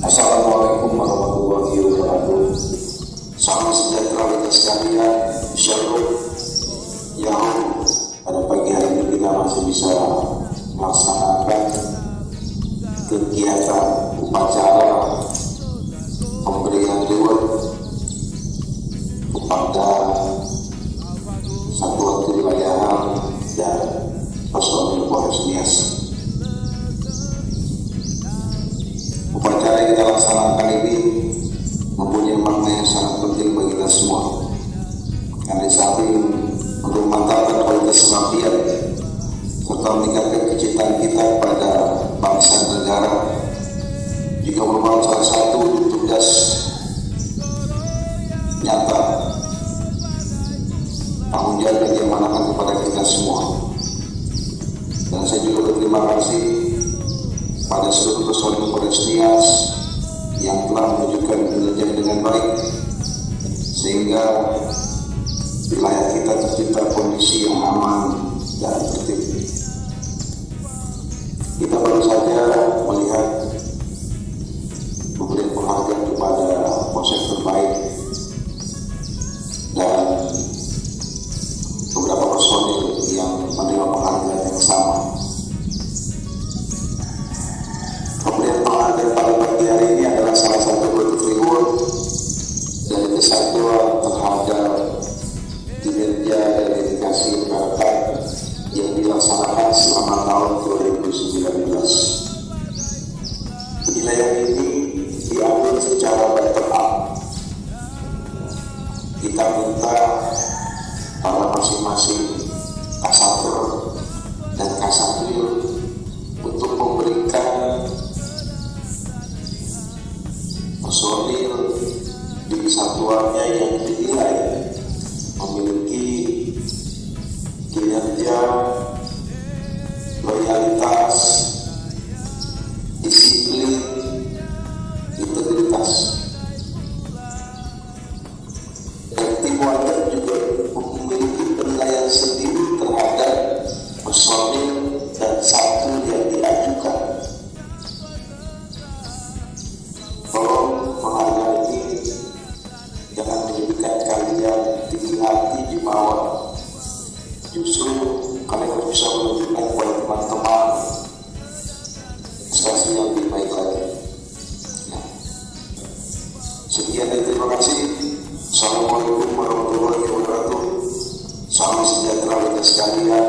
Assalamualaikum warahmatullahi wabarakatuh. Salam sejahtera kita sekalian. Shalom. Yang pada pagi hari ini kita masih bisa melaksanakan kegiatan upacara pemberian reward kepada satuan kewilayahan dan personil Polres Nias. Upacara yang kita laksanakan ini mempunyai makna yang sangat penting bagi kita semua, karena di samping untuk memantapkan kualitas pengabdian serta meningkatkan kecintaan kita pada bangsa dan negara, juga merupakan salah satu tugas nyata tanggung jawab yang diamanahkan kepada kita semua. Dan saya juga berterima kasih pada seluruh personil Polres Nias yang telah menunjukkan kinerja dengan baik, sehingga wilayah kita tercipta kondisi yang aman dan tertib. Kita baru saja melihat pemberian penghargaan kepada polsek terbaik dan beberapa personil yang menerima penghargaan yang sama. Pemberian penghargaan pada pagi hari ini adalah salah satu bentuk reward dari kesatuan terhadap kinerja dan dedikasi rekan yang dilaksanakan selama tahun 2019. Penilaian ini diambil secara bottom up. Kita minta para masing-masing kasatker dan kasatwil untuk memberikan personil di satuannya yang dinilai memiliki kinerja, loyalitas, disiplin, integritas. Dan tim wadah juga memiliki penilaian sendiri terhadap personil dan satu yang diajukan. Tolong penghargaan ini jangan menjadikan kalian tinggi hati di bawah. Justru kalian harus bisa menunjukkan kepada teman-teman prestasi yang lebih baik lagi. Sekian dan terima kasih. Assalamualaikum warahmatullahi wabarakatuh. Salam sejahtera kita sekalian.